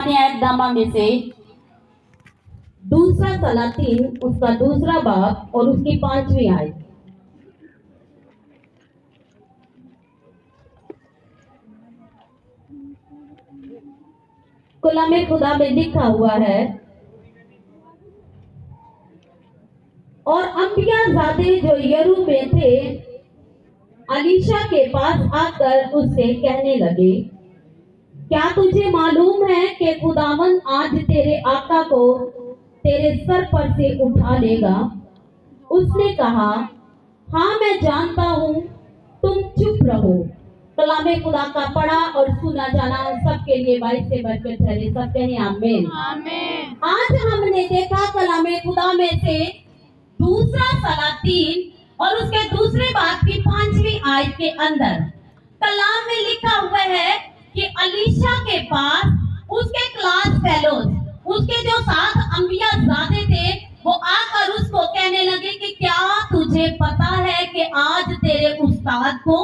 आयतनामा में से दूसरा सलातीन उसका दूसरा बाब और उसकी 5वीं आयत। कलामे खुदा में लिखा हुआ है, और अंबियाज़ादे जो यरू में थे अलीशा के पास आकर उससे कहने लगे, क्या तुझे मालूम है कि खुदावंद आज तेरे आका को तेरे सर पर से उठा लेगा? उसने कहा, हाँ मैं जानता हूँ, तुम चुप रहो। कलामे खुदा का पढ़ा और सुना जाना हम सबके लिए बाइस से बढ़कर ठहरे। सब कहें आमीन। आमीन। आज हमने देखा कलामे खुदा में से दूसरा सलातीन और उसके दूसरे बाब की 5वीं आयत के अंदर कलाम में लिखा हुआ है कि अलीशा के पास उसके क्लास फेलोज, उसके जो साथ अंबियाज़ादे थे, वो आकर उसको कहने लगे कि क्या तुझे पता है कि आज तेरे उस्ताद को,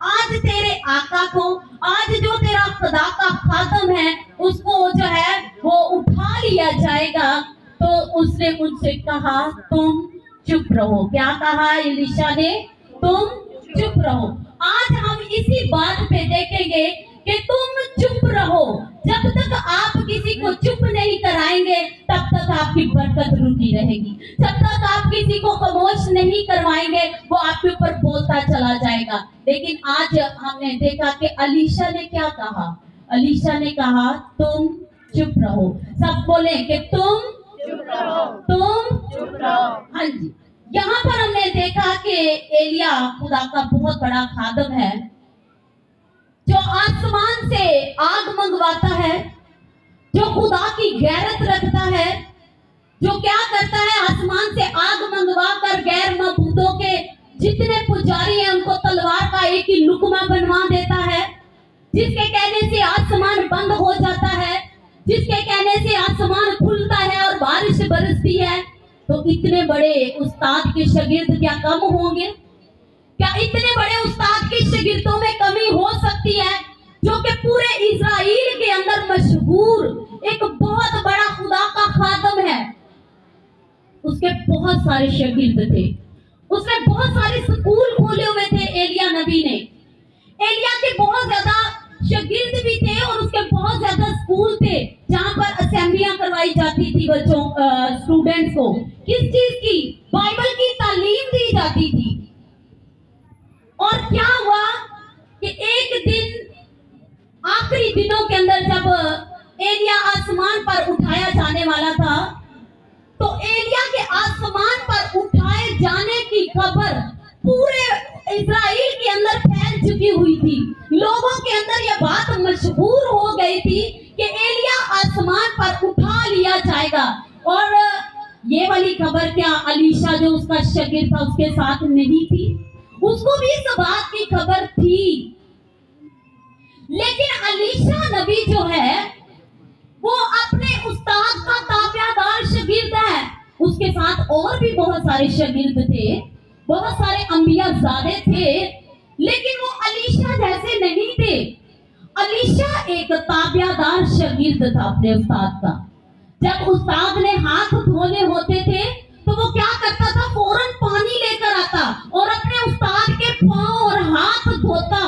आज तेरे आका को, आज जो तेरा खुदा का खादम है उसको जो है वो उठा लिया जाएगा। तो उसने उनसे कहा, तुम चुप रहो। क्या कहा एलीशा ने? तुम चुप रहो। आज हम इसी बात पे देखेंगे कि तुम चुप रहो। जब तक आप किसी को चुप नहीं कराएंगे तब तक आपकी बरकत रुकी रहेगी। जब तक आप किसी को खामोश नहीं करवाएंगे वो आपके ऊपर बोलता चला जाएगा। लेकिन आज हमने देखा कि अलीशा ने क्या कहा। अलीशा ने कहा, तुम चुप रहो। सब बोले कि तुम चुप रहो, तुम चुप रहो। हाँ जी। यहाँ पर हमने देखा कि एलिया खुदा का बहुत बड़ा खादम है, जो आसमान से आग मंगवाता है, जो खुदा की गैरत रखता है, जो क्या करता है, आसमान से आग मंगवा कर गैर मबूदों के जितने पुजारी हैं उनको तलवार का एक ही लुकमा बनवा देता है, जिसके कहने से आसमान बंद हो जाता है, जिसके कहने से आसमान खुलता है और बारिश बरसती है। तो इतने बड़े उस्ताद के शागिर्द क्या कम होंगे? क्या इतने बड़े उस्ताद के शागिर्दों में कमी हो सकती है, जो कि पूरे इज़राइल के अंदर मशहूर एक बहुत बड़ा खुदा का खादम है? उसके बहुत सारे शागिर्द थे, उसने बहुत सारे स्कूल खोले हुए थे एलिया नबी ने। एलिया के बहुत ज्यादा शागिर्द भी थे और उसके बहुत ज्यादा स्कूल थे जहां पर असेंबलियां करवाई जाती थी बच्चों स्टूडेंट्स को। किस चीज की? बाइबल की तालीम दी जाती थी। और क्या हुआ कि एक दिन आखिरी दिनों के अंदर जब एलिया आसमान पर उठाया जाने वाला था, तो एलिया के आसमान पर उठाए जाने की खबर पूरे इज़राइल के अंदर फैल चुकी हुई थी। लोगों के अंदर यह बात मशहूर हो गई थी कि एलिया आसमान पर उठा लिया जाएगा। और ये वाली खबर क्या अलीशा जो उसका शागिर्द था उसके साथ नहीं थी? उसको भी इस बात की खबर थी। लेकिन अलीशा नबी जो है वो अपने उस्ताद का ताबियादार शागिर्द है। उसके साथ और भी बहुत सारे शागिर्द थे, बहुत सारे अंबियाज़ादे थे, लेकिन वो अलीशा जैसे नहीं थे। अलीशा एक ताबियादार शागिर्द था अपने उस्ताद का। जब उस्ताद ने हाथ धोने होते थे तो वो क्या करता था? फौरन पानी लेकर आता और अपने उस्ताद के पांव और हाथ धोता।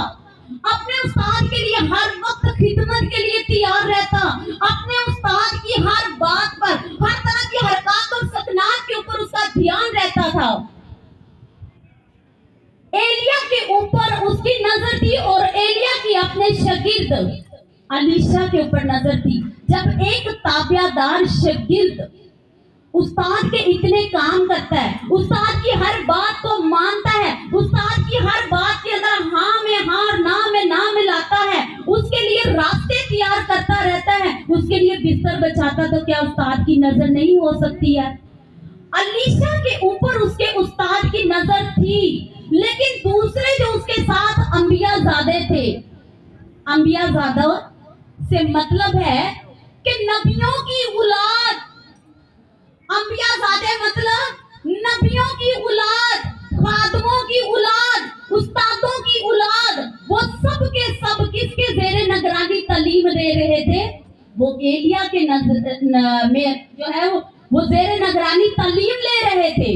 अपने उस्ताद के लिए हर वक्त खिदमत के लिए तैयार रहता। अपने उस्ताद की हर बात पर, हर तरह की हरकत और सकनात के ऊपर उसका ध्यान रहता था। एलिया के ऊपर उसकी नजर थी और एलिया की अपने शागिर्द अलीशा के ऊपर नजर थी। जब एक ताबियादार शागिर्द उस्ताद के इतने काम करता है, उस्ताद की हर बात को मानता है, उस्ताद की हर बात के अंदर हाँ में हाँ और ना में ना मिलाता है, उसके लिए रास्ते तैयार करता रहता है, उसके लिए बिस्तर बचाता, तो क्या उस्ताद की नजर नहीं हो सकती है? अलीशा के ऊपर उसके उस्ताद की नजर थी। लेकिन दूसरे जो उसके साथ अंबियाज़ादे थे, अंबियाज़ादा से मतलब है कि नबियों की औलाद। अंबियाज़ादे मतलब नबियों की औलाद, खादमों की औलाद, उस्तादों की औलाद। वो सब के सब किसके ज़ेरे निगरानी तालीम दे रहे थे? वो एलिया के में जो है वो ज़ेरे निगरानी तालीम ले रहे थे।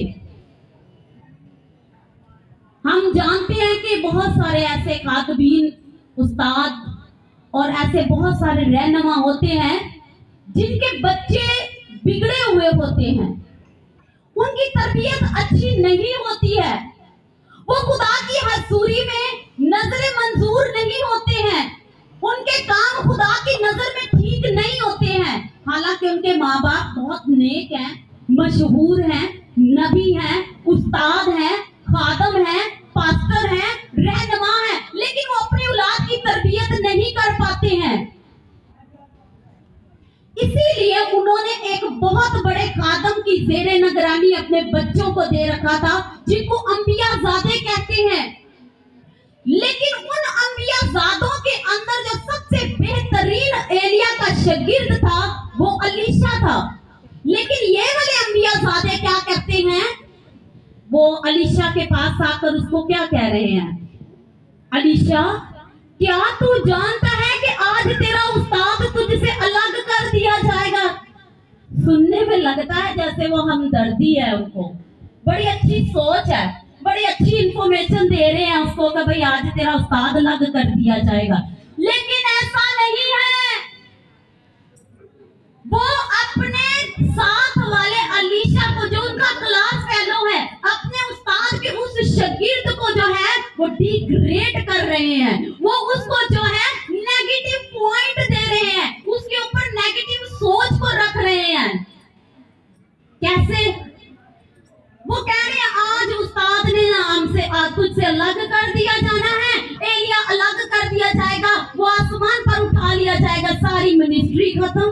हम जानते हैं कि बहुत सारे ऐसे खातबीन, उस्ताद और ऐसे बहुत सारे रहनुमा होते हैं जिनके बच्चे बिगड़े हुए होते हैं, उनकी तरबियत अच्छी नहीं होती है, वो खुदा की हजूरी में नजरे मंजूर नहीं होते हैं, उनके काम खुदा की नजर में ठीक नहीं होते हैं। हालांकि उनके माँ बाप बहुत नेक हैं, मशहूर हैं, नबी हैं, उस्ताद हैं, खादम हैं, पास्टर हैं, रहनुमा हैं, लेकिन वो अपनी औलाद की तरबियत नहीं कर पाते हैं। इसीलिए उन्होंने एक बहुत बड़े खादम की ज़ेरे निगरानी अपने बच्चों को दे रखा था, जिनको अंबियाज़ादे कहते हैं। लेकिन उन अंबियाज़ादों के अंदर जो सबसे बेहतरीन एलिया का शागिर्द था वो अलीशा था। लेकिन ये वाले अंबियाज़ादे क्या कहते हैं, वो अलीशा के पास आकर उसको क्या कह रहे हैं, अलीशा क्या तू जानता है कि आज तेरा उस्ताद तुझसे अलग कर दिया जाएगा। सुनने में लगता है जैसे वो हमदर्दी है, उनको बड़ी अच्छी सोच है, बड़ी अच्छी इंफॉर्मेशन दे रहे हैं उसको कि भाई आज तेरा उस्ताद अलग कर दिया जाएगा। लेकिन ऐसा नहीं है, वो अपने साथ वाले अलीशा को, जो उनका क्लास फेलो है, अपने उस्ताद के उस शागिर्द को जो है वो डिग्रेड कर रहे हैं, वो उसको जो है नेगेटिव पॉइंट दे रहे हैं, उसके ऊपर नेगेटिव सोच को रख रहे हैं। कैसे? वो कह रहे हैं आज उस्ताद ने हमसे तुझसे अलग कर दिया जाना है, एलिया अलग कर दिया जाएगा, वो आसमान पर उठा लिया जाएगा, सारी मिनिस्ट्री खत्म,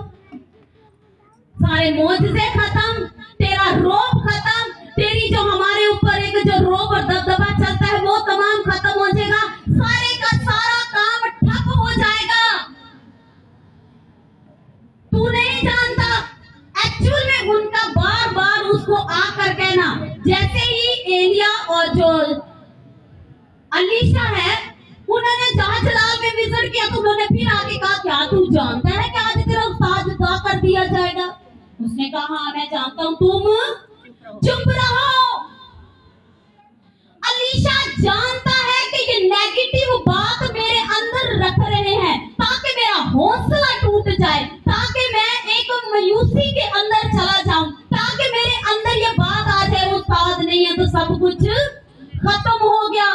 सारे मौजज़े खत्म, तेरा रोब खत्म, तेरी जो हमारे ऊपर एक जो रोब और दबदबा चलता है वो तमाम खत्म हो जाएगा, सारे का सारा काम ठप हो जाएगा। तू नहीं जानता, एक्चुअल में उनका बार बार उसको आकर कहना, जैसे ही एलिया और जो अलीशा है उन्होंने जहाज लाल में विजिट किया तो उन्होंने फिर आगे कहा, क्या तू जानता है कि आज तेरा उस्ताद अदा कर दिया जाएगा? उसने कहा हाँ मैं जानता हूं, तुम चुप रहो। अलीशा जानता है कि ये नेगेटिव बात मेरे अंदर रख रहे हैं ताकि मेरा हौसला टूट जाए, ताकि मैं एक मायूसी के अंदर चला जाऊं, ताकि मेरे अंदर ये बात आ जाए उस्ताद नहीं है तो सब कुछ खत्म हो गया।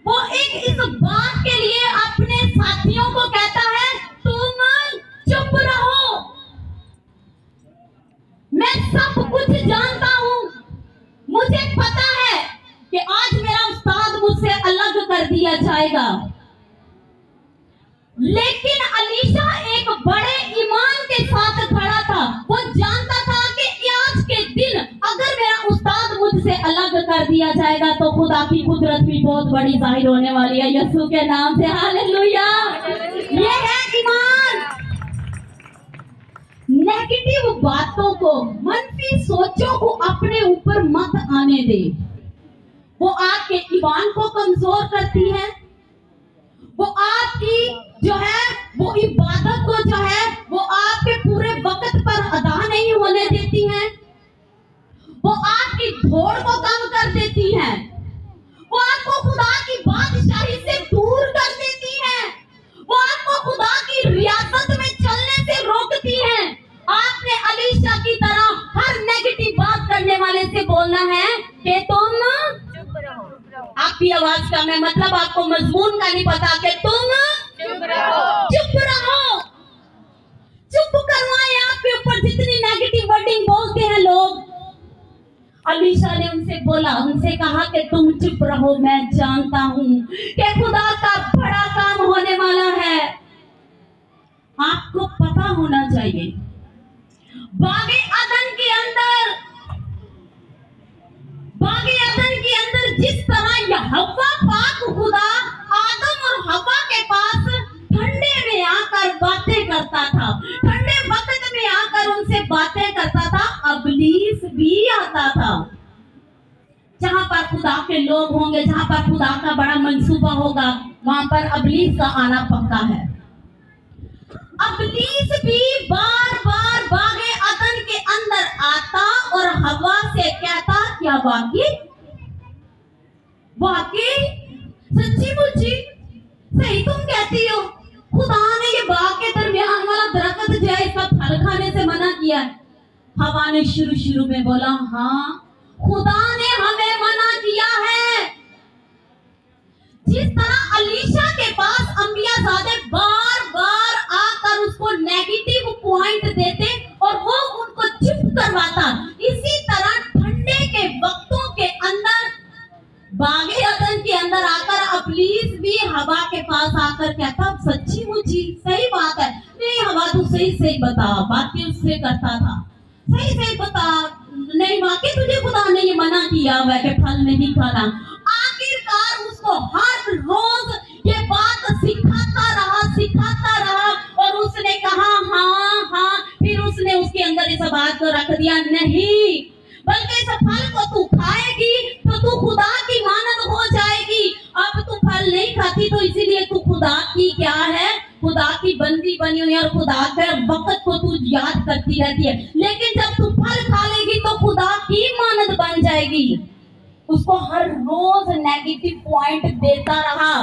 वो एक इस बात के लिए अपने साथियों को कहता है तुम चुप रहो, मैं सब कुछ जानता हूं, मुझे पता है कि आज मेरा उस्ताद मुझसे अलग कर दिया जाएगा। लेकिन अलीशा एक बड़े ईमान के साथ खड़ा था, वो जानता था कि आज के दिन अगर मेरा उस्ताद मुझसे अलग कर दिया जाएगा तो खुदा की कुदरत भी बहुत बड़ी जाहिर होने वाली है, यीशु के नाम से हालेलुया। ये है ईमान। नेगेटिव बातों को, मनफी सोचों को अपने ऊपर मत आने दे, वो आपके ईमान को कमजोर करती है, वो आपकी जो है वो इबादत को जो है वो आपके पूरे वक्त पर अदा नहीं होने देती है, वो आपकी दौड़ को कम कर देती है, वो आपको खुदा की बादशाही से दूर कर देती है, वो आपको खुदा की रियासत में चलने से रोकती है। आपने अलीशा की तरह हर नेगेटिव बात करने वाले से बोलना है कि तुम चुप रहो। आपकी आवाज का मैं मतलब आपको मजमून का नहीं पता कि तुम चुप रहो, चुप रहो, चुप करवाएं आपके ऊपर जितनी नेगेटिव वर्डिंग बोलते हैं लोग। अलीशा ने उनसे बोला, उनसे कहा कि तुम चुप रहो, मैं जानता हूं कि खुदा का बड़ा काम होने वाला है। आपको पता होना चाहिए बागे अदन के अंदर जिस तरह यहोवा पाक खुदा आदम और हवा के पास ठंडे में आकर बातें करता था, ठंडे वक्त में आकर उनसे बातें करता था, अबलीस भी आता था। जहां पर खुदा के लोग होंगे, जहां पर खुदा का बड़ा मंसूबा होगा, वहां पर अबलीस का आना पक्का है। इब्लीस भी बार बार बागे अदन के अंदर आता और हवा से कहता, क्या वाकई वाकई सच्ची मुच्ची सही तुम कहती हो, खुदा ने ये बाग के दरमियान वाला दरख्त जो है इसका फल खाने से मना किया है। हवा ने शुरू में बोला, हाँ खुदा ने हमें मना किया है। जिस तरह अलीशा के पास अंबियाज़ादे बार बार आकर उसको नेगेटिव पॉइंट देते और वो उनको चुप करवाता, इसी तरह ठंडे के वक्तों के अंदर बागे अदन के अंदर आकर इब्लीस भी हवा के पास आकर कहता, सच्ची मुच्ची सही बात है, नहीं हवा तू सही बता, बातें उससे करता था, सही बता, नहीं वाकई तुझे खुदा ने ये मना किया हुआ है कि फल नहीं खाना। आखिरकार उसको हर रोज ये बात सिखाता रहा और उसने कहा हाँ, फिर उसने उसके अंदर इस बात को रख दिया, नहीं बल्कि इस फल को तू खाएगी तो तू खुदा की मानद हो जाएगी। अब तू फल नहीं खाती तो इसीलिए तू खुदा की क्या है, खुदा की बंदी बनी हुई है और खुदा के वक्त को तू याद करती रहती है, लेकिन जब तू फल खा लेगी तो खुदा की मानद बन जाएगी। उसको हर रोज नेगेटिव पॉइंट देता रहा,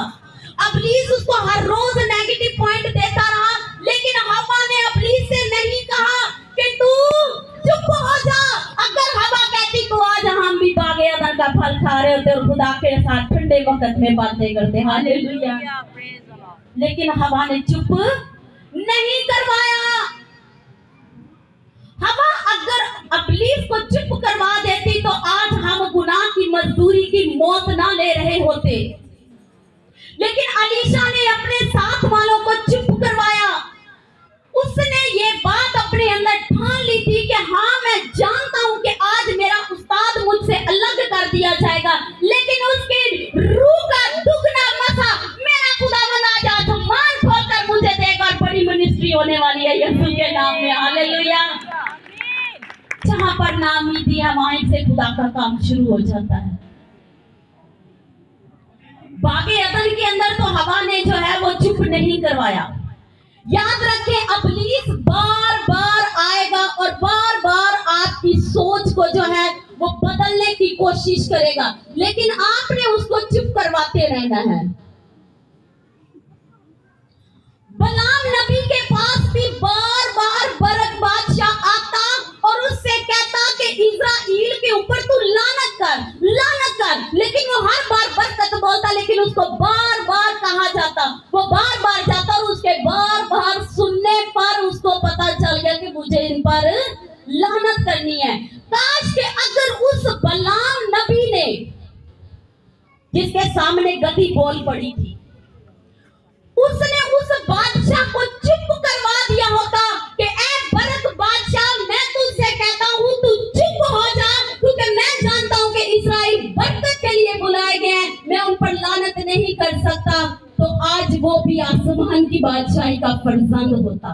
इब्लीस उसको हर रोज नेगेटिव पॉइंट देता रहा, लेकिन हवा ने इब्लीस से नहीं कहा कि तू चुप हो जा। अगर हवा कहती तो आज हम भी बागे अदन का फल खा रहे होते और खुदा के साथ ठंडे वक्त में बातें करते, हालेलुया। लेकिन हवा ने चुप नहीं करवाया। हवा अगर इब्लीस को चुप करवा देती तो आज हम गुनाह की मजदूरी की मौत ना ले रहे होते, लेकिन अलीशा ने अपने साथ वालों को चुप करवाया। उसने ये बात अपने अंदर ठान ली थी कि हाँ मैं जानता हूं कि आज मेरा उस्ताद मुझसे अलग कर दिया जाएगा, लेकिन उसके रूह का दुगना मसा मेरा खुदावंद आज आसमान खोलकर मुझे देगा और बड़ी मिनिस्ट्री होने वाली है यीशु के नाम में, हालेलुया। जहां पर नाउमीदी है वहीं से खुदा का काम शुरू हो जाता है। बागे अदन के अंदर तो हवा ने जो है वो चुप नहीं करवाया। याद रखें, इब्लीस बार बार आएगा और बार बार आपकी सोच को जो है वो बदलने की कोशिश करेगा, लेकिन आपने उसको चुप करवाते रहना है। बलाम नबी के पास भी बार बार बरक बादशाह आता और उससे कहता कि इज़राइल के ऊपर तू लानत कर, लेकिन वो हर बार बरकत बोलता, लेकिन उसको बार बार कहा जाता, वो बार बार जाता और उसके बार बार सुनने पर उसको पता चल गया कि मुझे इन पर लानत करनी है। काश के अगर उस बलाम नबी ने, जिसके सामने गधी बोल पड़ी थी, उसने उस बादशाह को चुप करवा दिया होता कि ऐ बरक बादशाह मैं तुझसे कहता हूँ तू चुप हो जा, क्योंकि मैं जानता हूँ कि इस्राएल बरकत के लिए बुलाए गए हैं, मैं उन पर लानत नहीं कर सकता, तो आज वो भी आसमान की बादशाही का फर्जंद होता।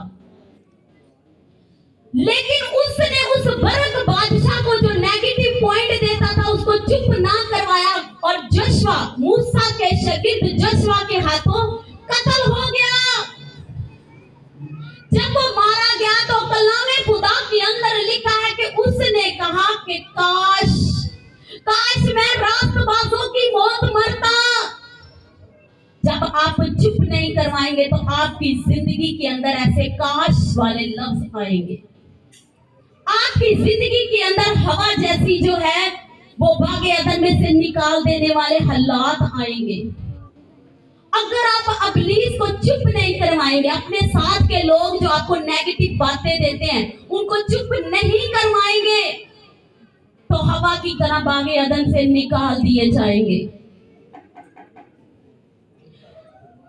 लेकिन उसने उस बरक बादशाह को जो नेगेटिव पॉइंट देता था उसको चुप ना करवाया और जोशुआ, मूसा के शागिर्द जोशुआ के हाथों कत्ल हो गया। जब वो मारा गया तो कलामे खुदा के अंदर लिखा है कि उसने कहा कि काश मैं रास्तबाजों की मौत मरता। जब आप चुप नहीं करवाएंगे तो आपकी जिंदगी के अंदर ऐसे काश वाले लफ्ज आएंगे, आपकी जिंदगी के अंदर हवा जैसी जो है वो बागे अदन में से निकाल देने वाले हालात आएंगे। अगर आप इब्लीस को चुप नहीं करवाएंगे, अपने साथ के लोग जो आपको नेगेटिव बातें देते हैं उनको चुप नहीं करवाएंगे, तो हवा की तरह बागे अदन से निकाल दिए जाएंगे।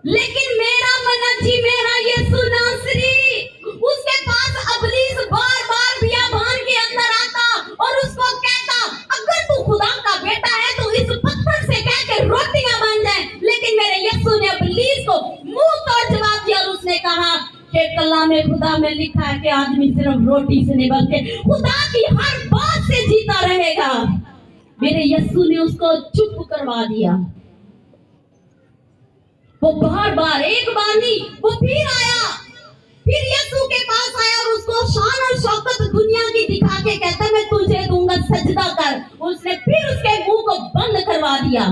लेकिन मेरा मनजी, मेरा यीशु नासरी, उसके पास इब्लीस बार बार बियाबान के अंदर आता और उसको कहता, अगर तू खुदा का बेटा है तो इस पत्थर से कह के रोटियां बन जाए, लेकिन मेरे यीशु ने इब्लीस को मुंह तोड़ जवाब दिया और उसने कहा कि कलामे खुदा में लिखा है कि आदमी सिर्फ रोटी से नहीं बल्कि खुदा की हर बात से जीता रहेगा। मेरे यीशु ने उसको चुप करवा दिया। वो बार बार, एक बार नहीं, वो फिर आया फिर यीशु के पास आया और उसको शान और शौकत दुनिया की दिखा के कहता मैं तुझे दूंगा, सजदा कर। उसने फिर उसके मुंह को बंद करवा दिया।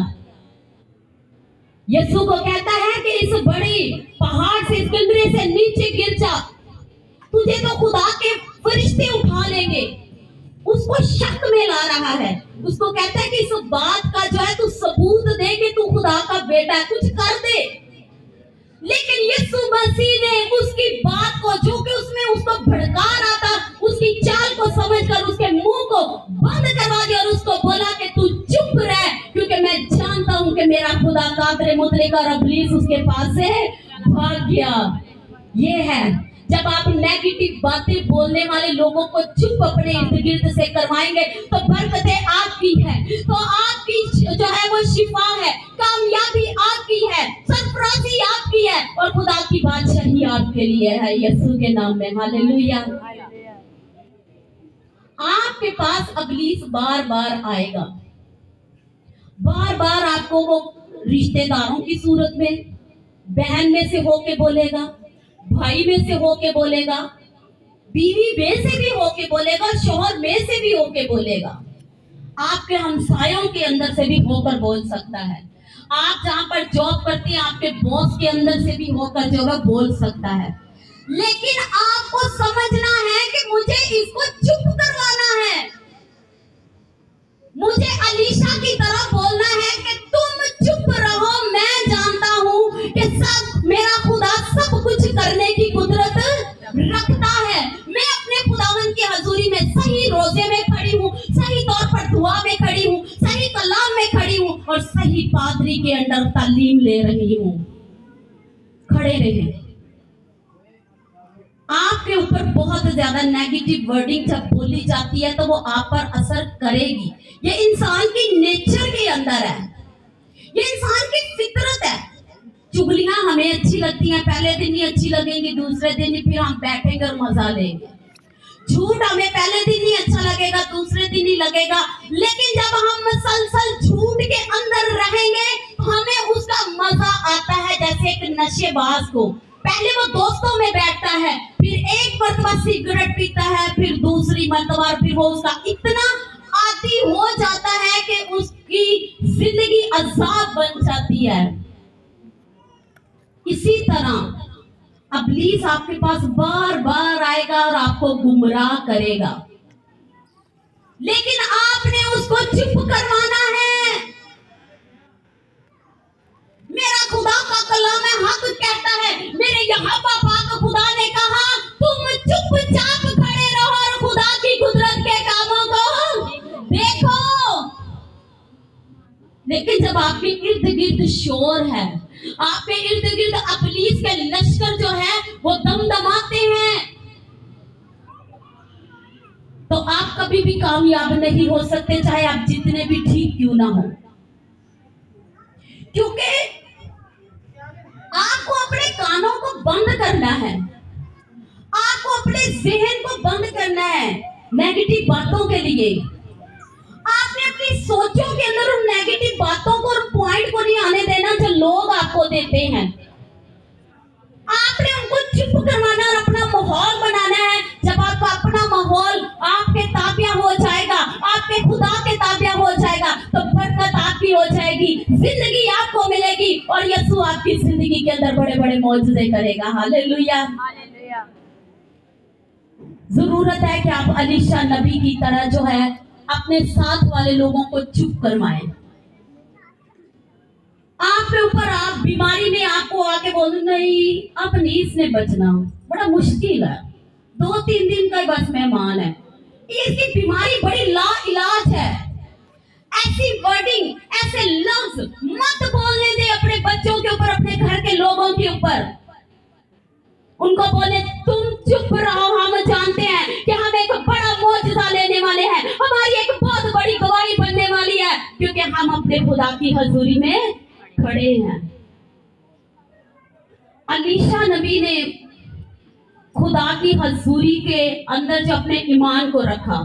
यीशु को कहता है कि इस बड़ी पहाड़ से, इस किंगरे से नीचे गिर जा, तुझे तो खुदा के फरिश्ते उठा लेंगे। उसको शक में ला रहा है, उसको कहता है कि इस बात का जो है तू सबूत दे कि तू खुदा का बेटा है, कुछ कर दे। लेकिन यीशु मसीह ने उसकी बात को, जो कि उसमें उसको भड़का रहा था, उसकी चाल को समझकर उसके मुंह को बंद करवा दिया और उसको बोला कि तू चुप रह, क्योंकि मैं जानता हूं कि मेरा खुदा कादरे मुतलक और इब्लीस उसके पास से भाग गया। ये है जब आप नेगेटिव बातें बोलने वाले लोगों को चुप अपने इर्द गिर्द से करवाएंगे तो बरकतें आपकी है, तो आपकी जो है वो शिफा है, कामयाबी आपकी है, सरफराजी आपकी है और खुदा की बादशाही आपके लिए है, यीशु के नाम में। हालेलुया। आपके पास इब्लीस बार बार आएगा, बार बार आपको वो रिश्तेदारों की सूरत में, बहन में से होके बोलेगा, भाई में से होके बोलेगा, बीवी में से भी होके बोलेगा, शौहर में से भी होके बोलेगा, आपके हमसायों के अंदर से भी होकर बोल सकता है, आप जहां पर जॉब करती हैं आपके बॉस के अंदर से भी होकर जो है बोल सकता है। लेकिन आपको समझना है कि मुझे इसको चुप करवाना है, मुझे अलीशा की तरह बोलना है कि तुम चुप रहो, मैं जानता हूं कि सब मेरा खुदा सब कुछ करने की कुदरत रखता है। मैं अपने खुदावन की हजूरी में सही रोजे में खड़ी हूँ, सही तौर पर दुआ में खड़ी हूँ, सही कलाम में खड़ी हूँ और सही पादरी के अंडर तालीम ले रही हूँ। खड़े रहे। आपके ऊपर बहुत ज्यादा नेगेटिव वर्डिंग जब बोली जाती है तो वो आप पर असर करेगी। ये इंसान की नेचर के अंदर है, ये इंसान की फितरत है। चुगलियां हमें अच्छी लगती हैं, पहले दिन ही अच्छी लगेंगी, दूसरे दिन ही फिर हम बैठेंगे और मजा लेंगे। झूठ हमें पहले दिन ही अच्छा लगेगा, दूसरे दिन ही लगेगा, लेकिन जब हम मसलसल झूठ के अंदर रहेंगे तो हमें उसका मजा आता है। जैसे एक नशेबाज को पहले वो दोस्तों में बैठता है, फिर एक मरतबा सिगरेट पीता है, फिर दूसरी मरतबा, फिर वो उसका इतना आदी हो जाता है कि उसकी जिंदगी अजाब बन जाती है। इसी तरह इब्लीस आपके पास बार बार आएगा और आपको गुमराह करेगा, लेकिन आपने उसको चुप करवाना है। मेरा खुदा का कलाम है, हक कहता है, मेरे यहाँ पाक खुदा ने कहा तुम चुपचाप खड़े रहो और खुदा की कुदरत के कामों को देखो। लेकिन जब आपके इर्द गिर्द शोर है, आपके इर्द गिर्द इब्लीस के लश्कर जो है वो दमदमाते हैं, तो आप कभी भी कामयाब नहीं हो सकते, चाहे आप जितने भी ठीक क्यों ना हो। क्योंकि आपको अपने कानों को बंद करना है, आपको अपने ज़हन को बंद करना है नेगेटिव बातों के लिए। आपने अपनी सोचों के अंदर उन नेगेटिव बातों को और पॉइंट को नहीं आने देना जो लोग आपको देते हैं। आपने उनको चुप करवाना और अपना माहौल बनाना है। जब आपका अपना माहौल आपके ताबिया हो जाएगा, आपके खुदा के ताबिया हो जाएगा, तो बरकत आपकी हो जाएगी, जिंदगी आपको मिलेगी और यीशु आपकी जिंदगी के अंदर बड़े बड़े मौजूदे करेगा। हालेलुया। जरूरत है कि आप अलीशा नबी की तरह जो है अपने साथ वाले लोगों को चुप करवाएं। आपके ऊपर आप बीमारी में आपको आके बोल नहीं अब नहीं इसने बचना, बड़ा मुश्किल है, 2-3 दिन का बस मेहमान है, इसकी बीमारी बड़ी ला इलाज है। ऐसी वर्डिंग, ऐसे लफ्ज मत बोलने दे अपने बच्चों के ऊपर, अपने घर के लोगों के ऊपर। उनको बोले तुम चुप रहो, हम जानते हैं कि हम एक बड़ा मौजज़ा लेने वाले हैं, हमारी एक बहुत बड़ी गवाही बनने वाली है, क्योंकि हम अपने खुदा की हजूरी में खड़े हैं। अलीशा नबी ने खुदा की हजूरी के अंदर जो अपने ईमान को रखा,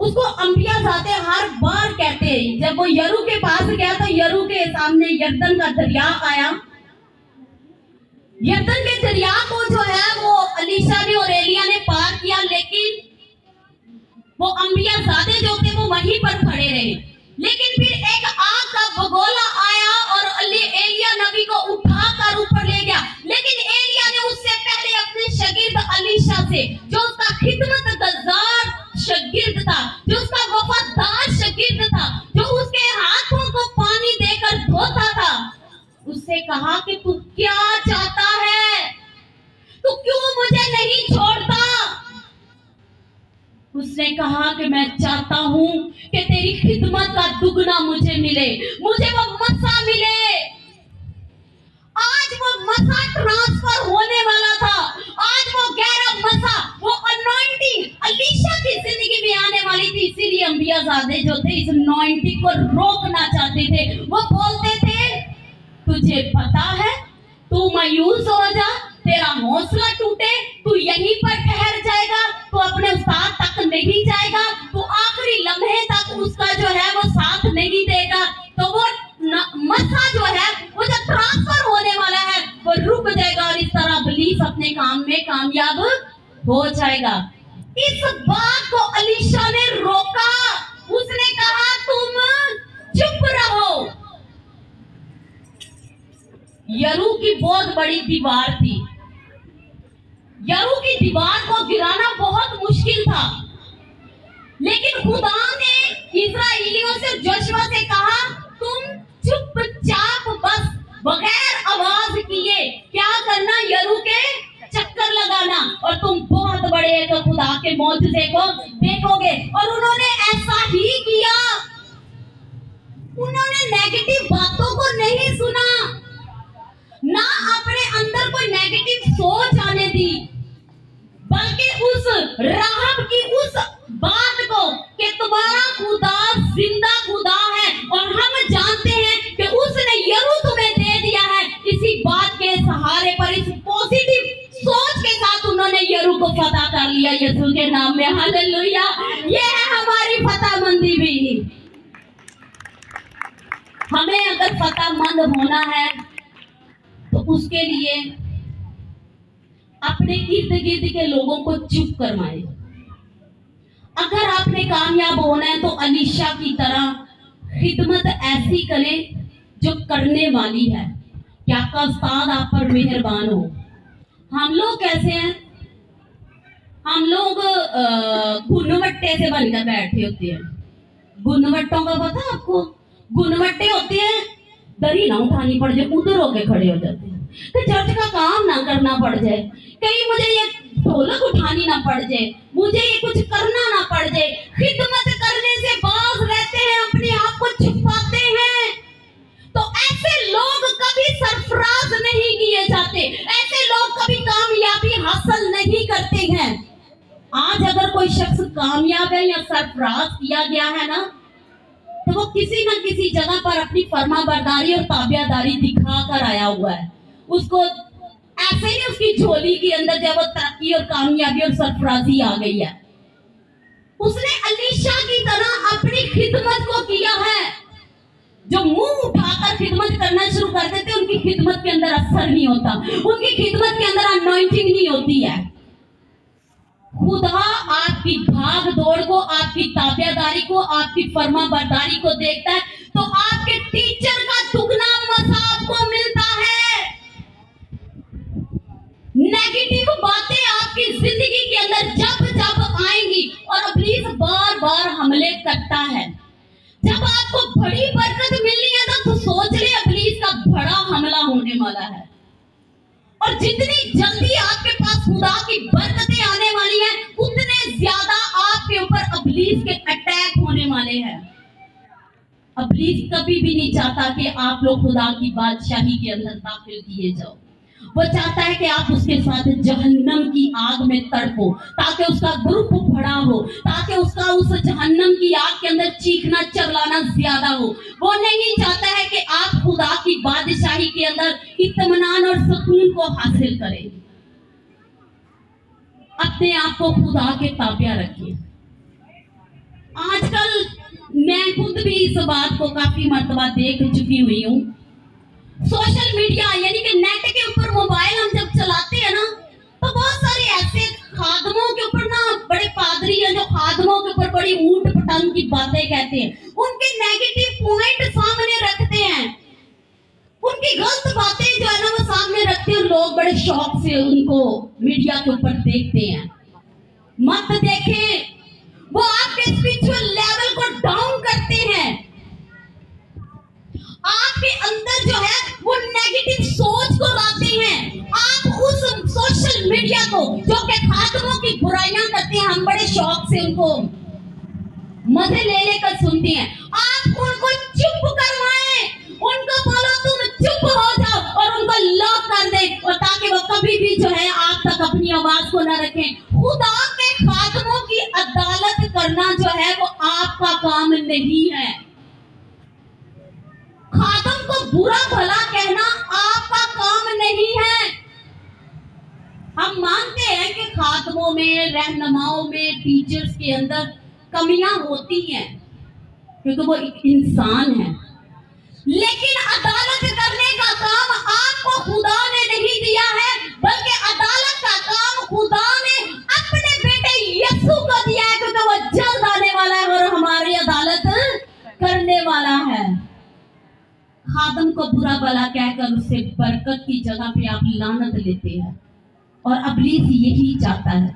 उसको अंबिया जाते हर बार कहते हैं। जब वो यरू के पास गया तो यरू के सामने यरदन का दरिया आया, यरदन के दरिया को जो है वो अलीशा ने और एलिया ने पार किया, लेकिन वो अंबिया ज़ादे जो थे वो वहीं पर खड़े रहे। लेकिन फिर एक आग का बगोला आया और एलिया नबी को उठाकर ऊपर ले गया। लेकिन एलिया ने उससे पहले अपने शागिर्द अलीशा से, जो उसका खिदमत गुजार शागिर्द था, जो उसका वफादार शागिर्द था, जो उसके हाथों को पानी देकर धोता था, उससे कहा कि तू क्या चाहता है, तू क्यों मुझे नहीं छोड़ता। उसने कहा कि मैं चाहता हूं कि तेरी खिदमत का दुगना मुझे मिले, मुझे वो मसा मिले। आज वो मसा ट्रांसफर होने वाला था, आज वो गहरा मसा, वो अनॉइंटिंग अलीशा की जिंदगी में आने वाली थी। इसीलिए अंबिया ज़ादे जो थे इस अनॉइंटिंग को रोकना चाहते थे। वो बोलते थे, तुझे पता है, तू मायूस हो जा, तेरा हौसला टूटे, तू यहीं पर ठहर जाएगा, तू अपने उस्ताद तक नहीं जाएगा, तू आखिरी लम्हे तक उसका जो है वो साथ नहीं देगा, तो वो मसा जो है वो जो ट्रांसफर होने वाला है वो रुक जाएगा और इस तरह इब्लीस अपने काम में कामयाब हो जाएगा। इस बात को अलीशा ने रोका। उसने कहा तुम चुप रहो। यरू की बहुत बड़ी दीवार थी। यरू की दीवार को गिराना बहुत मुश्किल था, लेकिन खुदा ने इस्राएलियों से, जोशुआ से कहा तुम चुपचाप बस बगैर आवाज किए क्या करना, यरू के चक्कर लगाना और तुम बहुत बड़े एक खुदा के मौजूदे को देखोगे। और उन्होंने ऐसा ही किया। उन्होंने नेगेटिव बातों को नहीं सुना, ना अपने अंदर कोई नेगेटिव सोच आने दी, बल्कि उस राहब की उस बात को कि तुम्हारा खुदा जिंदा खुदा है और हम जानते हैं कि उसने यरू तुम्हें दे दिया है, इसी बात के सहारे पर, इस पॉजिटिव सोच के साथ उन्होंने यरू को फतह कर लिया यीशु के नाम में। हालेलुया। ये है हमारी फतहमंदी भी। हमें अगर फतहमंद होना है तो उसके लिए अपने इर्द गिर्द के लोगों को चुप करवाए। अगर आपने कामयाब होना है तो अलीशा की तरह खिदमत ऐसी करें जो करने वाली है। क्या आपका उस्ताद आप पर मेहरबान हो। हम लोग कैसे हैं, हम लोग गुणवट्टे से बनकर बैठे होते हैं। गुणवट्टों का पता है आपको? गुणवट्टे होते हैं, दरी ना उठानी पड़ जाए, उधर होके खड़े हो जाते हैं कि चर्च का काम ना करना पड़ जाए, कहीं मुझे ये ढोलक उठानी ना पड़ जाए, मुझे ये कुछ करना ना पड़ जाए। खिदमत करने से बाज रहते हैं, अपने आप को छुपाते हैं। तो ऐसे लोग कभी सरफराज नहीं किए जाते, ऐसे लोग कभी कामयाबी हासिल नहीं करते हैं। आज अगर कोई शख्स कामयाब है या सरफराज किया गया है ना, तो वो किसी न किसी जगह पर अपनी फर्माबरदारी और ताबियादारी दिखा कर आया हुआ है। उसको ऐसे ही उसकी झोली के अंदर जब वो तरक्की और कामयाबी और सरफराजी आ गई है। उसने अलीशा की तरह अपनी खिदमत को किया है। जो मुंह उठाकर खिदमत करना शुरू कर देते, उनकी खिदमत के अंदर असर नहीं होता, उनकी खिदमत के अंदर अनॉइंटिंग नहीं होती है। खुदा आपकी भाग दौड़ को, आपकी ताबियादारी को, आपकी फर्माबरदारी को देखता है, तो आपके टीचर का दुगना मसा आपको मिलता है। नेगेटिव बातें आपकी जिंदगी के अंदर जब जब आएंगी, और इब्लीस बार बार हमले करता है। जब आपको बड़ी बरकत मिलनी है ना, तो सोच ले इब्लीस का बड़ा हमला होने वाला है। और जितनी जल्दी आपके पास खुदा की बरकतें आने वाली हैं, उतने ज्यादा आपके ऊपर इब्लीस के अटैक होने वाले हैं। इब्लीस कभी भी नहीं चाहता कि आप लोग खुदा की बादशाही के अंदर दाखिल किए जाओ। वो चाहता है कि आप उसके साथ जहन्नम की आग में तड़पो, ताकि उसका ग्रुप बड़ा हो, ताकि उसका उस जहन्नम की आग के अंदर चीखना चिल्लाना ज्यादा हो। वो नहीं चाहता है कि आप खुदा की बादशाही के अंदर इत्मीनान और सुकून को हासिल करें। अपने आप को खुदा के ताबिया रखिए। आजकल मैं खुद भी इस बात को काफी मर्तबा देख चुकी हुई हूँ। सोशल मीडिया यानी कि नेट के ऊपर मोबाइल हम जब चलाते हैं ना, तो बहुत सारे ऐसे खादमों के ऊपर ना, बड़े पादरी हैं जो खादमों के ऊपर बड़ी ऊंट पटांग की बातें कहते हैं, उनके नेगेटिव पॉइंट सामने रखते हैं, उनकी गलत बातें जो है ना वो सामने रखते हैं, लोग बड़े शौक से उनको मीडिया के ऊपर देखते हैं। मत देखें, वो आपके स्पिरिचुअल लेवल को डाउन करते हैं, आपके अंदर जो है वो नेगेटिव सोच को लाते हैं। आप उस सोशल मीडिया को जो कि खातमों की बुराइयां करते हैं, हम बड़े शौक से उनको मजे ले लेकर सुनते हैं। आप उनको चुप करवाएं, उनको बोलो तुम चुप हो जाओ और उनको लॉक कर दे, और ताकि वो कभी भी जो है आप तक अपनी आवाज को न रखें। खुदा के खातमों की अदालत करना जो है वो आपका काम नहीं है। खातम को बुरा भला कहना आपका काम नहीं है। हम मानते हैं कि खातमों में, रहनुमाओं में, टीचर्स के अंदर कमियां होती हैं, क्योंकि वो एक इंसान है, लेकिन अदालत करने का काम आपको खुदा ने नहीं दिया है, बल्कि अदालत का काम खुदा ने अपने बेटे यीशु को दिया है, क्योंकि वो जल्द आने वाला है और हमारी अदालत करने वाला है। खादम को बुरा भला कहकर उससे बरकत की जगह पे आप लानत लेते हैं, और इब्लीस यही चाहता है,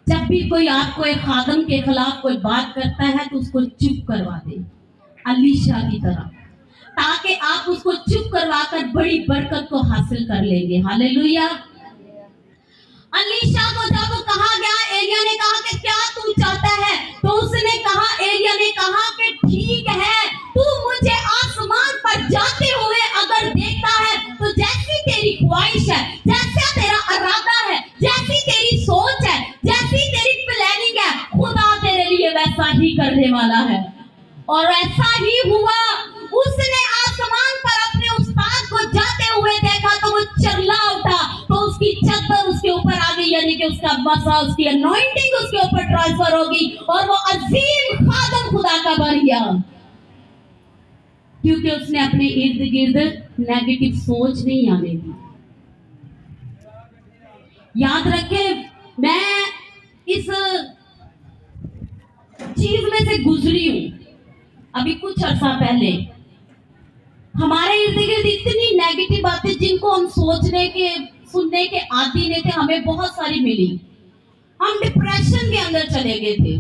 जब भी कोई आपको एक खादम के खिलाफ कोई बात करता है तो उसको चुप करवा दे, अलीशा की तरह, ताकि आप उसको चुप करवाकर बड़ी बरकत को हासिल कर लेंगे। हालेलुया। अलीशा को जब कहा गया, एलिया ने कहा कि क्या तू चाहता है, तो उसने कहा, एलिया ने कहा कि ठीक है, तू मुझे आसमान पर जाते हुए अगर देखता है तो जैसी तेरी ख्वाहिश है, जैसा तेरा इरादा है, जैसी तेरी सोच है, जैसी तेरी प्लानिंग है, खुदा तेरे लिए वैसा ही करने वाला है। और ऐसा ही हुआ। उसने आसमान पर अपने उस्ताद को जाते हुए देखा तो वो चिल्ला उठा, तो उसकी चादर उसके ऊपर आ गई, यानी कि उसका बसा, उसकी अनॉइंटिंग उसके ऊपर ट्रांसफर होगी, और वो अजीम खादम खुदा का बन गया, क्योंकि उसने अपने इर्द गिर्द नेगेटिव सोच नहीं आने दी। याद रखें, मैं इस चीज में से गुजरी हूं। अभी कुछ अर्सा पहले हमारे इर्द गिर्द इतनी नेगेटिव बातें, जिनको हम सोचने के, सुनने के आदी नहीं थे, हमें बहुत सारी मिली। हम डिप्रेशन के अंदर चले गए थे,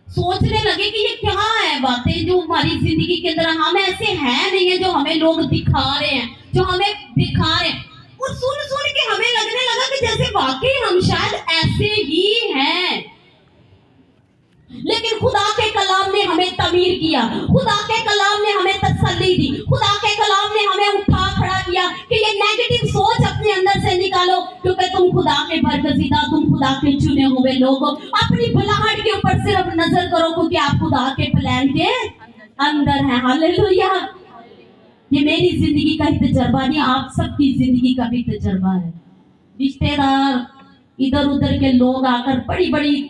सोचने लगे कि ये क्या है बातें जो हमारी जिंदगी के अंदर, हम ऐसे हैं नहीं है जो हमें लोग दिखा रहे हैं, जो हमें दिखा रहे हैं, और सुन सुन के हमें लगने लगा कि जैसे वाकई हम शायद ऐसे ही हैं। लेकिन खुदा के कलाम ने हमें तमीर किया, खुदा के कलाम ने हमें तसल्ली दी, खुदा के कलाम ने हमें उठा खड़ा किया कि ये नेगेटिव सोच अपने अंदर से निकालो, क्योंकि तुम खुदा के बरगज़ीदा, तुम खुदा के चुने हुए लोग हो। अपनी बुलाहट के ऊपर सिर्फ नजर करो, क्योंकि आप खुदा के प्लान के अंदर हैं। हालेलुया। ये मेरी जिंदगी का ही तजर्बा नहीं, आप सबकी जिंदगी का भी तजर्बा है। रिश्तेदार, इधर उधर के लोग आकर बड़ी बड़ी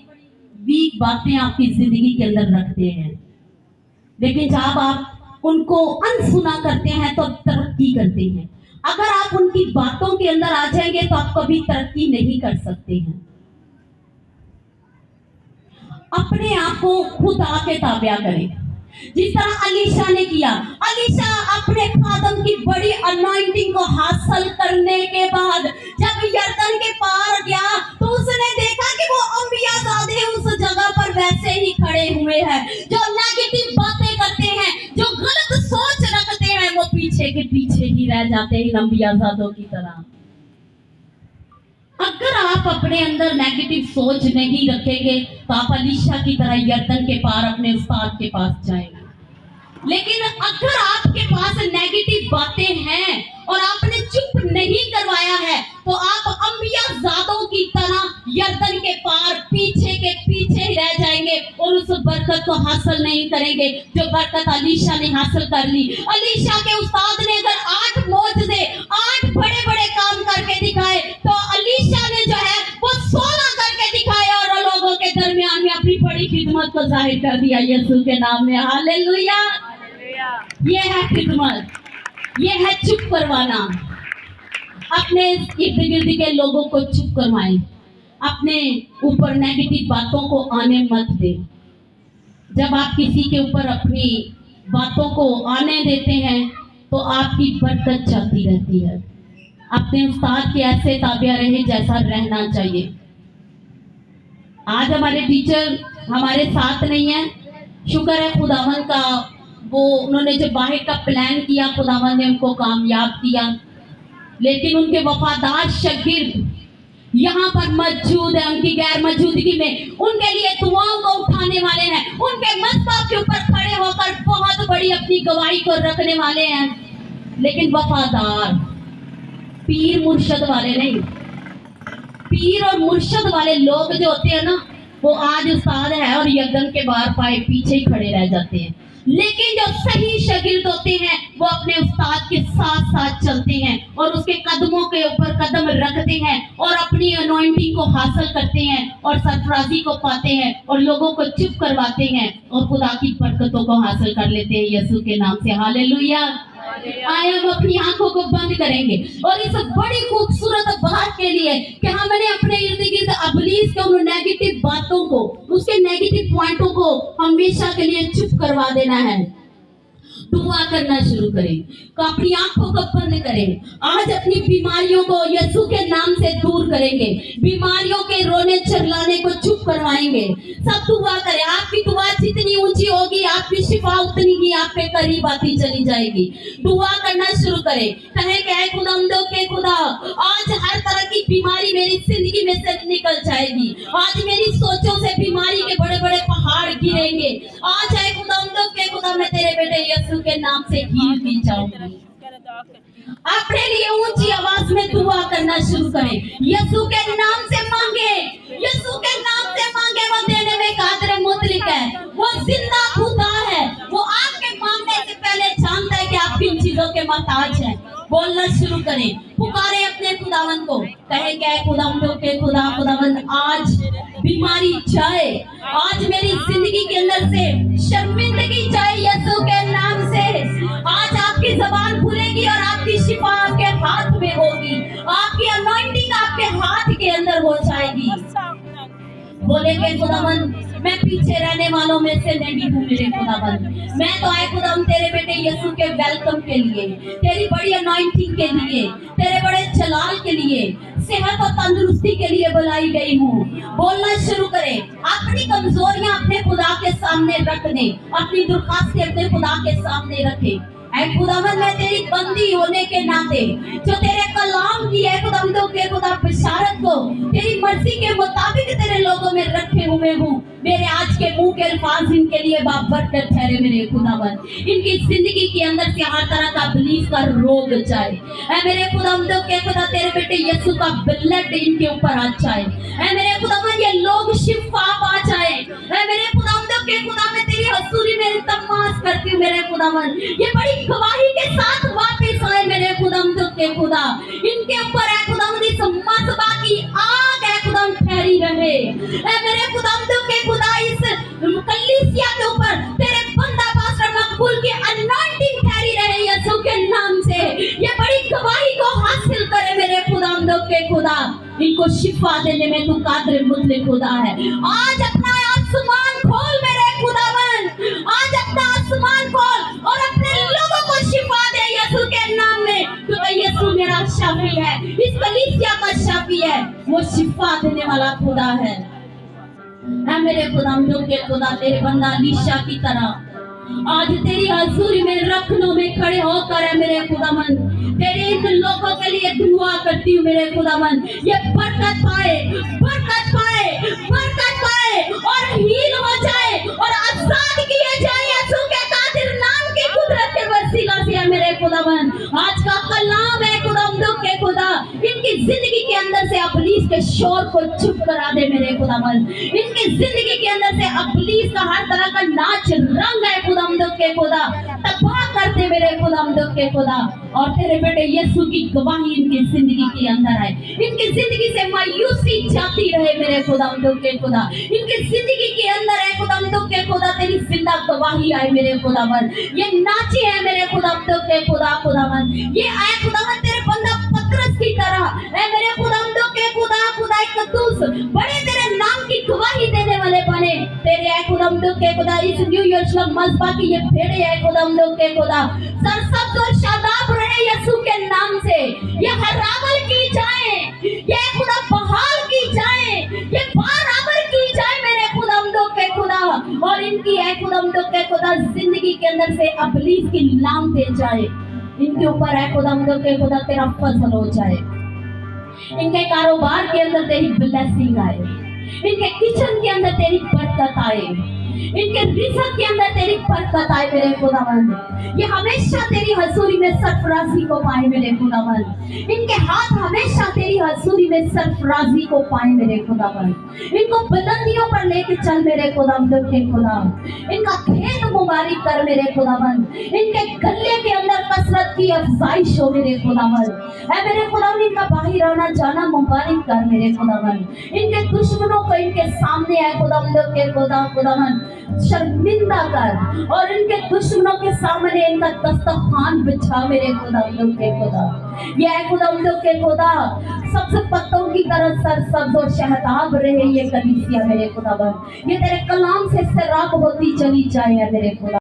वीक बातें आपकी जिंदगी के अंदर रखते हैं, लेकिन जब आप उनको अनसुना करते हैं तो तरक्की करते हैं। अगर आप उनकी बातों के अंदर आ जाएंगे तो आप कभी तरक्की नहीं कर सकते हैं। अपने आप को खुदा के ताबिया करें, जिस तरह अलीशा ने किया। अलीशा अपने खादम की बड़ी अनॉइंटिंग को हासिल करने के बाद जब यरदन के पार गया तो उसने देखा कि वो अंबियाज़ादे उस जगह पर वैसे ही खड़े हुए हैं, जो नेगेटिव बातें करते हैं, जो गलत सोच रखते हैं, वो पीछे के पीछे ही रह जाते हैं अंबियाज़ादों की तरह। अगर आप अपने अंदर नेगेटिव सोच नहीं रखेंगे तो आप अलीशा की तरह यरदन के पार अपने उस्ताद के पास जाएंगे। लेकिन अगर आपके पास नेगेटिव बातें हैं और आपने चुप नहीं करवाया है तो आप अंबियाज़ादों की तरह यरदन के पार पीछे के पीछे ही रह जाएंगे और उस बरकत को हासिल नहीं करेंगे जो बरकत अलीशा ने हासिल कर ली। अलीशा के उस्ताद ने अगर 8 मोजज़े, 8 बड़े बड़े काम करके दिखाए तो अलीशा ने जो है वो 16 करके दिखाए और लोगों के दरमियान में अपनी बड़ी खिदमत को जाहिर कर दिया यीशु के नाम में। हालेलुया। ये है खिदमत। ये है चुप करवाना। अपने इर्द गिर्द के लोगों को चुप करवाएं, अपने ऊपर नेगेटिव बातों को आने मत दे। जब आप किसी के ऊपर अपनी बातों को आने देते हैं तो आपकी बरकत जाती रहती है। अपने उस्ताद के ऐसे ताबिया रहे जैसा रहना चाहिए। आज हमारे टीचर हमारे साथ नहीं है, शुक्र है खुदावन का, वो उन्होंने जो बाहर का प्लान किया खुदावन ने उनको कामयाब किया। लेकिन उनके वफादार शागिर्द यहाँ पर मौजूद है, उनकी गैर मौजूदगी में उनके लिए दुआओं को उठाने वाले हैं, उनके मस्तक के ऊपर खड़े होकर बहुत बड़ी अपनी गवाही को रखने वाले हैं। लेकिन वफादार पीर मुर्शद वाले नहीं। पीर और मुर्शद वाले लोग जो होते हैं ना, वो आज उस्ताद है और यर्दन के बाहर पाए पीछे ही खड़े रह जाते हैं। लेकिन जो सही शागिर्द होते हैं वो अपने उस्ताद के साथ साथ चलते हैं और उसके कदमों के ऊपर कदम रखते हैं और अपनी अनॉइंटिंग को हासिल करते हैं और सरफराजी को पाते हैं और लोगों को चुप करवाते हैं और खुदा की बरकतों को हासिल कर लेते हैं यीशु के नाम से। हालेलुया। आए हम अपनी आंखों को बंद करेंगे और इस बड़ी खूबसूरत बात के लिए कि हमने अपने इर्द गिर्द अबलीस के उन नेगेटिव बातों को, उसके नेगेटिव पॉइंटों को हमेशा के लिए चुप करवा देना है। दुआ करना शुरू करें, तो अपनी आंखों को बंद करें। आज अपनी बीमारियों को यीशु के नाम से दूर करेंगे, बीमारियों के रोने चिल्लाने को चुप करवाएंगे। सब दुआ करें, आपकी दुआ जितनी ऊंची होगी आपकी शिफा उतनी ही आप पे करीब आती चली जाएगी। दुआ करना शुरू करें, कहें कि खुदावंदो के खुदा, आज हर तरह की बीमारी मेरी जिंदगी में से निकल जाएगी। आज मेरी सोचों से बीमारी के बड़े बड़े पहाड़ गिरेंगे। आज है खुदावंदो के खुदा, मैं तेरे बेटे यीशु के नाम से हील की जाऊंगी। अपने लिए ऊंची आवाज में दुआ करना शुरू करें, यीशु के नाम से मांगे, यीशु के नाम से मांगे। वो देने में कादिर मुतलक है, वो जिंदा खुदा है, वो आपके मांगने से पहले जानता है कि आप किन चीजों के मोहताज हैं। बोलना शुरू करें, पुकारे अपने खुदावन को, कहे क्या है खुदावंदों के खुदा, खुदावन आज बीमारी जाए, आज मेरी जिंदगी के अंदर से शर्मिंदगी जाए यीशु के नाम से। आज आपकी जबान खुलेगी और आपकी शिफा आपके हाथ में होगी, आपकी अनॉइंटिंग आपके हाथ के अंदर हो जाएगी। बोलेंगे खुदावन, मैं पीछे रहने वालों में से नहीं हूँ मेरे खुदावन, मैं तो आए खुदावन तेरे बेटे यीशु के वेलकम के लिए, तेरी बड़ी अनॉइंटिंग के लिए, तेरे बड़े जलाल के लिए, सेहत और तंदुरुस्ती के लिए बुलाई गई हूँ। बोलना शुरू करें, अपनी कमजोरियां अपने खुदा के सामने रख दें, अपनी दुर्खास्तें अपने खुदा के सामने रखें। ऐ खुदावन, मैं तेरी बंदी होने के नाते जो तेरे कलाम की है खुदावंदों के खुदा बिशारत को तेरी मर्जी के मुताबिक तेरे लोगों में रखे हुए हूँ। मेरे आज के मुंह के अल्फाज इनके लिए बाबरकत ठहरे मेरे खुदावन, इनकी जिंदगी के अंदर से हर तरह का इब्लीस का रोग जाए। ऐ मेरे खुदावंदों के खुदा, तेरे बेटे यीशु का ब्लड इनके ऊपर आ जाए। ऐ मेरे खुदावन, ये लोग शिफा पा जाए। ऐ मेरे खुदावंदों के खुदा, मैं तेरी हजूरी में इल्तिमास करती हूँ मेरे खुदावन, ये बड़ी गवाही के साथ वापस आए मेरे खुदावंदों के खुदा। इनके ऊपर है खुदावंद इस मसबा की आग है खुदावंद ठहरी रहे। ऐ मेरे खुदावंदों के खुदा, इस कलीसिया के ऊपर तेरे बंदा पास्टर मकबूल की अनॉइंटिंग ठहरी रहे यीशु के नाम से। ये बड़ी गवाही को हासिल करे मेरे खुदावंदों के खुदा, इनको शिफा देने में तू कादिर मुतलक खुदा है। आज अपना आसमान खोल मेरे खुदावन, आज अपना आसमान खोल और अपने लोगों को शिफा दे यीशु के नाम में, क्योंकि यीशु मेरा शाफी है, इस कलीसिया का शाफी है, वो शिफा देने वाला खुदा है। मेरे खुदावंदों के खुदा, तेरे बंदा अलीशा की तरह आज तेरी हजूरी में रखनों में खड़े होकर है मेरे खुदावन, तेरे इन लोगों के लिए दुआ करती हूँ मेरे खुदावन, ये बरकत पाए, बरकत पाए, बरकत पाए और हील हो जाए और आजाद किए जाए यीशु के कादिर नाम की कुदरत के वसीला से मेरे खुदावन। आज का कलाम है खुदावंदों के खुदा, इनकी इनकी जिंदगी के अंदर से इब्लीस के शोर को चुप करा दे मेरे खुदावन। इनकी जिंदगी के अंदर से इब्लीस का हर तरह का नाच रंग है खुदावंद के खुदा, तबाह कर दे मेरे खुदावंद के खुदा। और तेरे बेटे यीशु की गवाही इनकी जिंदगी के अंदर है। इनकी जिंदगी से मायूसी जाती रहे मेरे खुदावंद के खुदा। इनकी जिंदगी के अंदर है खुदावंद के खुदा तेरी जिंदा गवाही आए मेरे खुदावन। ये नाचे है मेरे खुदावंद के खुदा खुदावन। ये आए खुदावन तेरे बंदा पतरस की तरह है मेरे खुदावंद के खुदा। खुदा कद्दूस बड़े तेरे नाम की गवाही देने वाले बने तेरे है खुदावंद के खुदा। इस न्यू यरूशलेम मस्बा की ये भेड़े है खुदावंद के खुदा, सरसब्ज और शादाब रहे यीशु के नाम से। ये हरावल की जाए, ये खुदा बहाल की जाए, ये बराबर की जाए मेरे खुदावंद के खुदा। और इनकी है खुदावंद के खुदा जिंदगी के अंदर से इब्लीस की लाम दे जाए। इनके ऊपर है खुदावंद के खुदा तेरा फजल हो जाए। इनके कारोबार के अंदर तेरी ब्लेसिंग आए, इनके किचन के अंदर तेरी बरकत आए, इनके रिज़्क के अंदर तेरी बरकत आए मेरे खुदावंद। ये हमेशा तेरी हजूरी में सरफराजी को पाए मेरे खुदावंद। इनके हाथ हमेशा तेरी हजूरी में सरफराजी को पाए मेरे खुदावंद। इनको बुलंदियों पर लेके चल मेरे खुदावंद के खुदा। इनका खेत मुबारक कर मेरे खुदावंद। इनके गले के अंदर कसरत की अफजाइश हो मेरे खुदावंद। ऐ मेरे खुदावंद इनका बाहर आना जाना मुबारक कर मेरे खुदावंद। इनके दुश्मनों को इनके सामने है खुदावंद के खुदा खुदावंद शर्मिंदा कर, और इनके दुश्मनों के सामने इनका दस्तरखान बिछा मेरे खुदावंद के खुदा। ये है खुदावंद के खुदा सबसे पत्तों की तरह सरसब्ज और शहताब रहे ये कलीसिया मेरे खुदावंद। ये तेरे कलाम से सराब होती चली जाए मेरे खुदा।